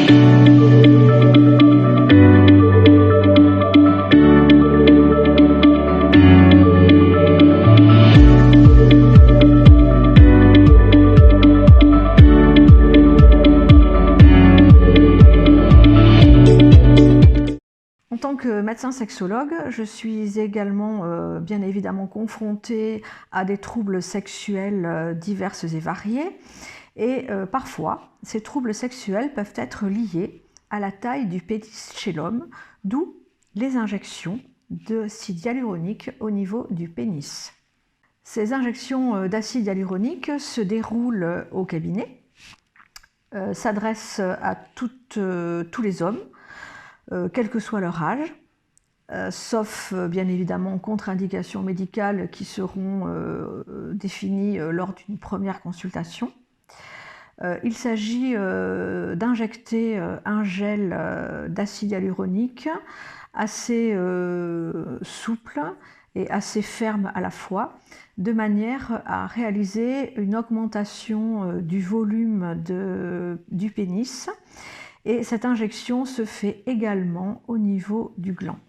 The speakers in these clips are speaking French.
En tant que médecin sexologue, je suis également bien évidemment confrontée à des troubles sexuels divers et variés. Et parfois, ces troubles sexuels peuvent être liés à la taille du pénis chez l'homme, d'où les injections d'acide hyaluronique au niveau du pénis. Ces injections d'acide hyaluronique se déroulent au cabinet, s'adressent à tous les hommes, quel que soit leur âge, sauf bien évidemment contre-indications médicales qui seront définies lors d'une première consultation. Il s'agit d'injecter un gel d'acide hyaluronique assez souple et assez ferme à la fois, de manière à réaliser une augmentation du volume du pénis. Et cette injection se fait également au niveau du gland.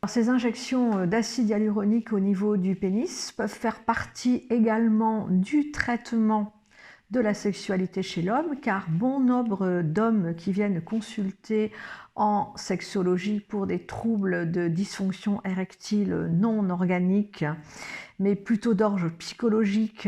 Alors, ces injections d'acide hyaluronique au niveau du pénis peuvent faire partie également du traitement de la sexualité chez l'homme, car bon nombre d'hommes qui viennent consulter en sexologie pour des troubles de dysfonction érectile non organique, mais plutôt d'ordre psychologique,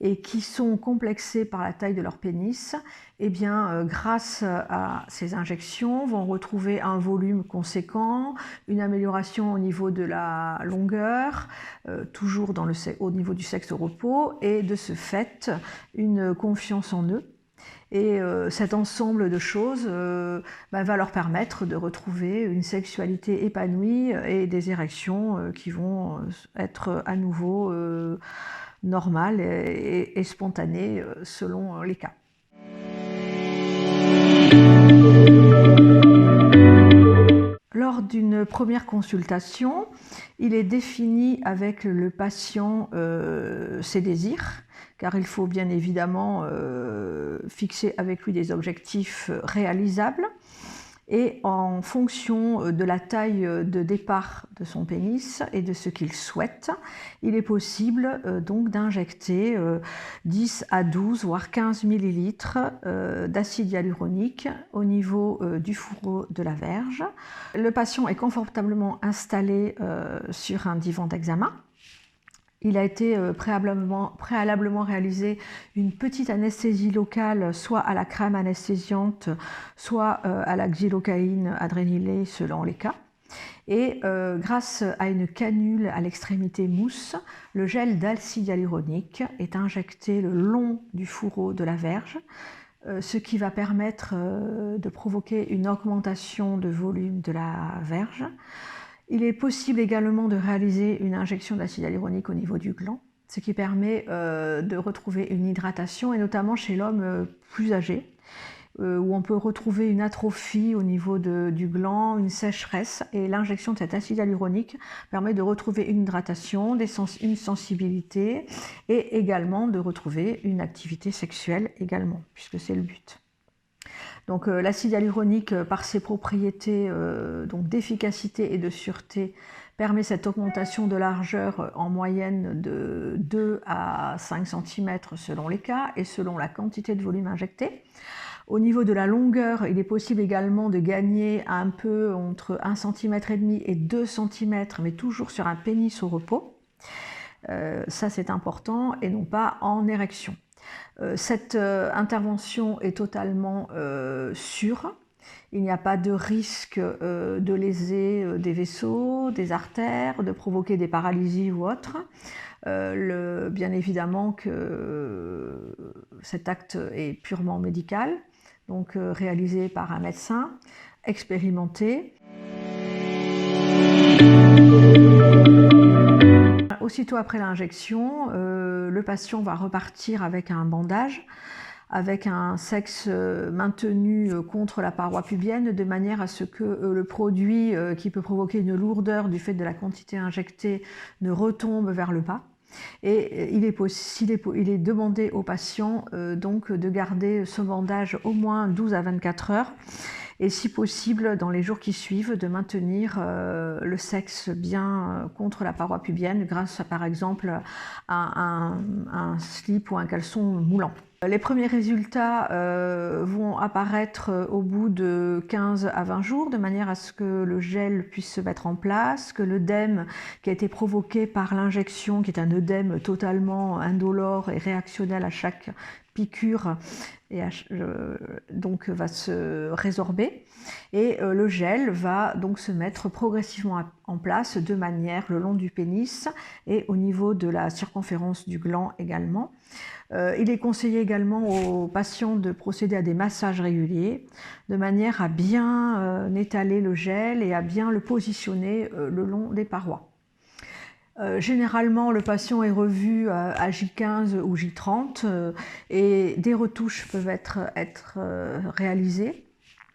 et qui sont complexés par la taille de leur pénis, eh bien, grâce à ces injections, vont retrouver un volume conséquent, une amélioration au niveau de la longueur, toujours au niveau du sexe au repos, et de ce fait, une confiance en eux. Et cet ensemble de choses va leur permettre de retrouver une sexualité épanouie et des érections qui vont être à nouveau normales et spontanées selon les cas. Lors d'une première consultation, il est défini avec le patient ses désirs, car il faut bien évidemment fixer avec lui des objectifs réalisables. Et en fonction de la taille de départ de son pénis et de ce qu'il souhaite, il est possible donc d'injecter 10 à 12 voire 15 millilitres d'acide hyaluronique au niveau du fourreau de la verge. Le patient est confortablement installé sur un divan d'examen. Il a été préalablement réalisé une petite anesthésie locale, soit à la crème anesthésiante, soit à la xylocaïne adrénylée selon les cas. Et grâce à une canule à l'extrémité mousse, le gel d'acide hyaluronique est injecté le long du fourreau de la verge, ce qui va permettre de provoquer une augmentation de volume de la verge. Il est possible également de réaliser une injection d'acide hyaluronique au niveau du gland, ce qui permet de retrouver une hydratation, et notamment chez l'homme plus âgé, où on peut retrouver une atrophie au niveau du gland, une sécheresse, et l'injection de cet acide hyaluronique permet de retrouver une hydratation, une sensibilité, et également de retrouver une activité sexuelle également, puisque c'est le but. Donc l'acide hyaluronique, par ses propriétés d'efficacité et de sûreté, permet cette augmentation de largeur en moyenne de 2 à 5 cm selon les cas et selon la quantité de volume injecté. Au niveau de la longueur, il est possible également de gagner un peu entre 1,5 cm et 2 cm, mais toujours sur un pénis au repos. Ça c'est important, et non pas en érection. Cette intervention est totalement sûre. Il n'y a pas de risque de léser des vaisseaux, des artères, de provoquer des paralysies ou autres. Bien évidemment que cet acte est purement médical, donc réalisé par un médecin expérimenté. Aussitôt après l'injection, le patient va repartir avec un bandage, avec un sexe maintenu contre la paroi pubienne, de manière à ce que le produit qui peut provoquer une lourdeur du fait de la quantité injectée ne retombe vers le bas. Et il est demandé au patient donc de garder ce bandage au moins 12 à 24 heures et si possible dans les jours qui suivent de maintenir le sexe bien contre la paroi pubienne grâce à par exemple à un slip ou un caleçon moulant. Les premiers résultats vont apparaître au bout de 15 à 20 jours, de manière à ce que le gel puisse se mettre en place, que l'œdème qui a été provoqué par l'injection, qui est un œdème totalement indolore et réactionnel à chaque piqûre, donc va se résorber. Et le gel va donc se mettre progressivement en place de manière le long du pénis et au niveau de la circonférence du gland également. Il est conseillé également aux patients de procéder à des massages réguliers de manière à bien étaler le gel et à bien le positionner le long des parois. Généralement, le patient est revu à J15 ou J30 et des retouches peuvent être réalisées.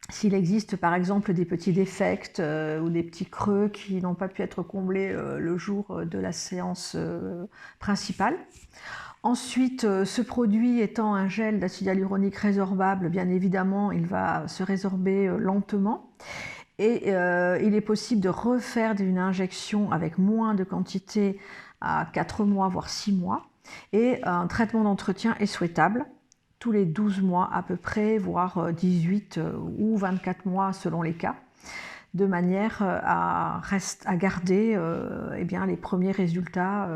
S'il existe par exemple des petits défects ou des petits creux qui n'ont pas pu être comblés le jour de la séance principale. Ensuite, ce produit étant un gel d'acide hyaluronique résorbable, bien évidemment, il va se résorber lentement. Et il est possible de refaire une injection avec moins de quantité à 4 mois, voire 6 mois. Et un traitement d'entretien est souhaitable tous les 12 mois à peu près, voire 18 ou 24 mois selon les cas, de manière à garder eh bien, les premiers résultats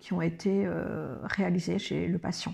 qui ont été réalisés chez le patient.